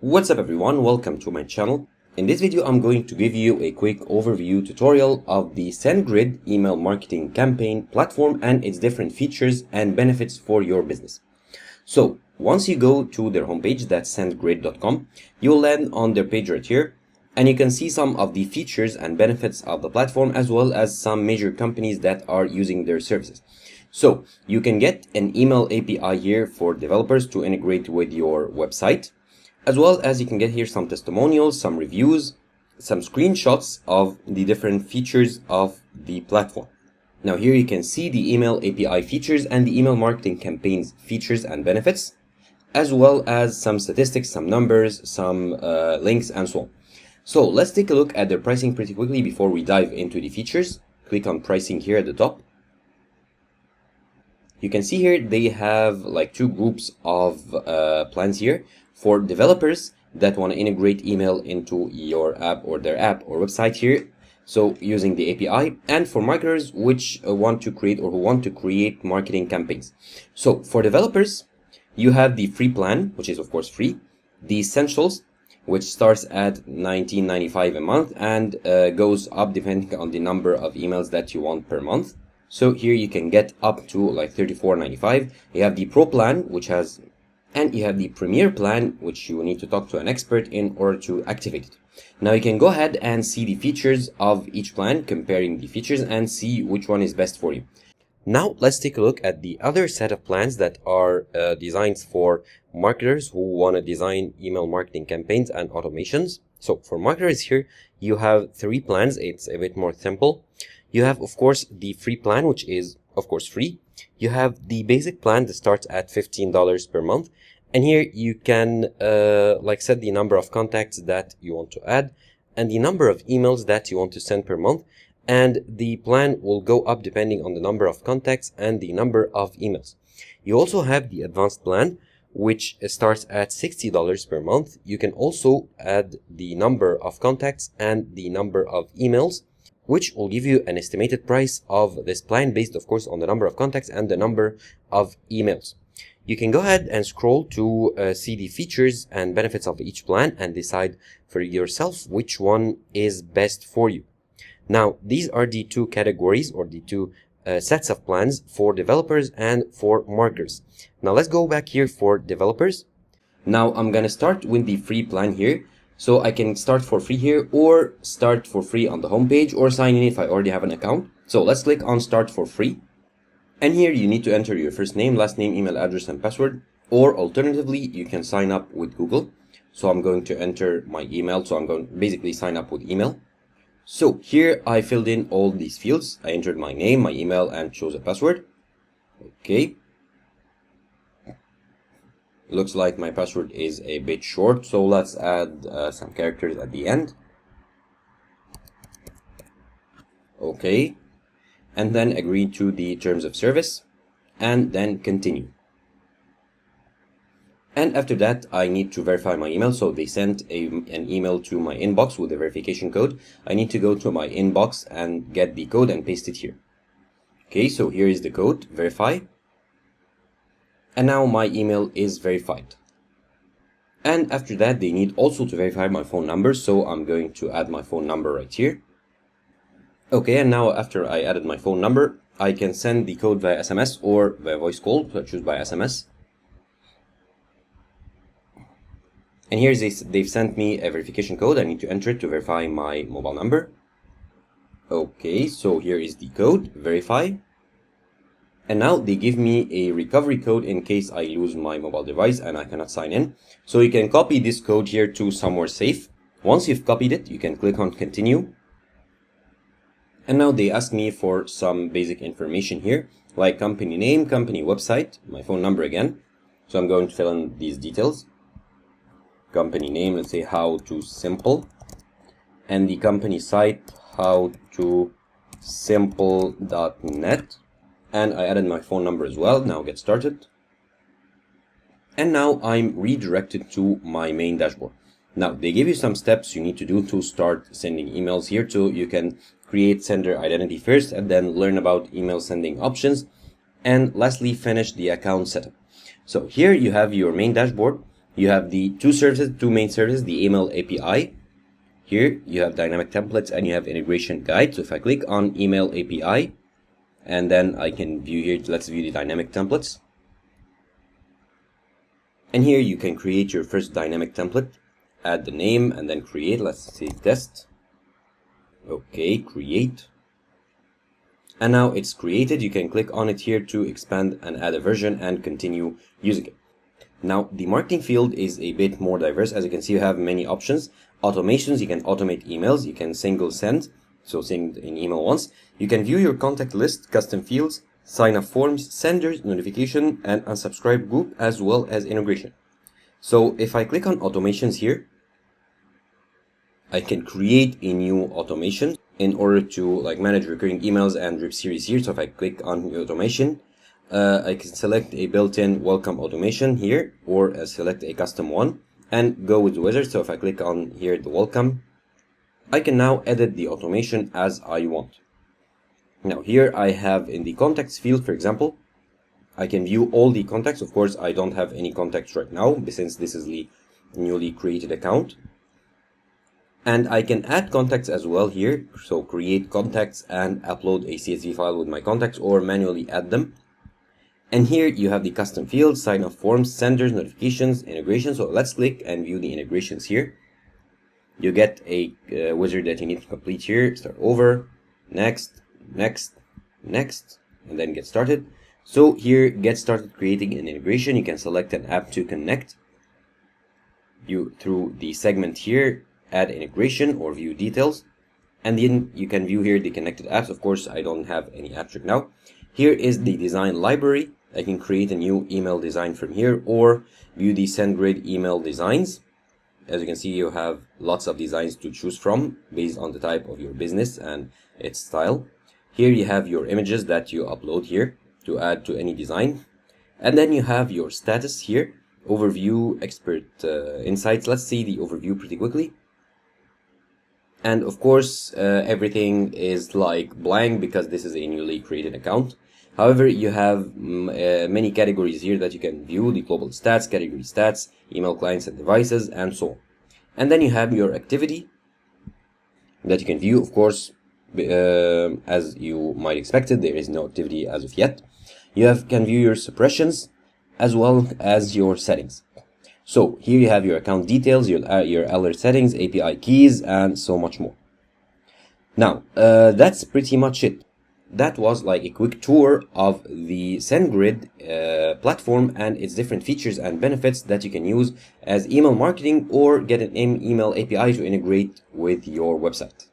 What's up everyone, welcome to my channel. In this video I'm going to give you a quick overview tutorial of the Sendgrid email marketing campaign platform and its different features and benefits for your business. So once you go to their homepage, that's sendgrid.com, you'll land on their page right here and you can see some of the features and benefits of the platform as well as some major companies that are using their services. So you can get an email API here for developers to integrate with your website, as well as you can get here some testimonials, some reviews, some screenshots of the different features of the platform. Now here you can see the email API features and the email marketing campaigns features and benefits, as well as some statistics, some numbers, some links, and so on. So let's take a look at their pricing pretty quickly before we dive into the features. Click on pricing here at the top. You can see here they have like two groups of plans here. For developers that want to integrate email into your app or their app or website here, so using the API, and for marketers which want to create or who want to create marketing campaigns. So for developers, you have the free plan, which is of course free, the essentials, which starts at $19.95 a month and goes up depending on the number of emails that you want per month. So here you can get up to like $34.95. You have the pro plan, which has, and you have the Premier plan, which you need to talk to an expert in order to activate it. Now you can go ahead and see the features of each plan, comparing the features and see which one is best for you. Now let's take a look at the other set of plans that are designed for marketers who want to design email marketing campaigns and automations. So for marketers here, you have three plans. It's a bit more simple. You have, of course, the free plan, which is, of course, free. You have the basic plan that starts at $15 per month. And here you can like set the number of contacts that you want to add and the number of emails that you want to send per month. And the plan will go up depending on the number of contacts and the number of emails. You also have the advanced plan, which starts at $60 per month. You can also add the number of contacts and the number of emails, which will give you an estimated price of this plan based, of course, on the number of contacts and the number of emails. You can go ahead and scroll to see the features and benefits of each plan and decide for yourself which one is best for you. Now, these are the two categories or the two sets of plans for developers and for marketers. Now, let's go back here for developers. Now, I'm going to start with the free plan here. So I can start for free here or start for free on the homepage or sign in if I already have an account. So let's click on start for free. And here you need to enter your first name, last name, email address, and password. Or alternatively, you can sign up with Google. So I'm going to enter my email. So I'm going to basically sign up with email. So here I filled in all these fields. I entered my name, my email, and chose a password. Okay. Looks like my password is a bit short, so let's add some characters at the end. Okay. And then agree to the terms of service and then continue. And after that, I need to verify my email. So they sent an email to my inbox with a verification code. I need to go to my inbox and get the code and paste it here. Okay, so here is the code, verify. And now my email is verified. And after that, they need also to verify my phone number. So I'm going to add my phone number right here. Okay, and now after I added my phone number, I can send the code via SMS or via voice call. So I choose by SMS. And here they've sent me a verification code. I need to enter it to verify my mobile number. Okay, so here is the code, verify. And now they give me a recovery code in case I lose my mobile device and I cannot sign in. So you can copy this code here to somewhere safe. Once you've copied it, you can click on continue. And now they ask me for some basic information here, like company name, company website, my phone number again. So I'm going to fill in these details. Company name, let's say how to simple. And the company site, howtosimple.net. And I added my phone number as well. Now get started. And now I'm redirected to my main dashboard. Now they give you some steps you need to do to start sending emails here. So you can create sender identity first and then learn about email sending options. And lastly, finish the account setup. So here you have your main dashboard. You have the two main services, the email API. Here you have dynamic templates and you have integration guide. So if I click on email API, and then I can view here, let's view the dynamic templates. And here you can create your first dynamic template, add the name and then create. Let's say test. Okay, create. And now it's created. You can click on it here to expand and add a version and continue using it. Now the marketing field is a bit more diverse. As you can see, you have many options. Automations, you can automate emails, you can single send, so send an email once. You can view your contact list, custom fields, sign up forms, senders, notification, and unsubscribe group, as well as integration. So if I click on automations here, I can create a new automation in order to manage recurring emails and drip series here. So if I click on the automation, I can select a built-in welcome automation here, or select a custom one and go with the wizard. So if I click on here the welcome, I can now edit the automation as I want. Now here I have in the contacts field, for example, I can view all the contacts. Of course, I don't have any contacts right now since this is the newly created account. And I can add contacts as well here. So create contacts and upload a CSV file with my contacts or manually add them. And here you have the custom fields, sign up forms, senders, notifications, integration. So let's click and view the integrations here. You get a wizard that you need to complete here. Start over, next, next, next, and then get started. So here, get started creating an integration. You can select an app to connect. You through the segment here, add integration or view details. And then you can view here the connected apps. Of course, I don't have any apps right now. Here is the design library. I can create a new email design from here or view the Sendgrid email designs. As you can see, you have lots of designs to choose from based on the type of your business and its style. Here you have your images that you upload here to add to any design. And then you have your status here, overview, expert insights. Let's see the overview pretty quickly. And of course, everything is blank because this is a newly created account. However, you have many categories here that you can view: the global stats, category stats, email clients and devices, and so on. And then you have your activity that you can view. Of course, as you might expect it, there is no activity as of yet. You can view your suppressions as well as your settings. So here you have your account details, your alert settings, API keys, and so much more. Now, that's pretty much it. That was a quick tour of the Sendgrid platform and its different features and benefits that you can use as email marketing or get an email API to integrate with your website.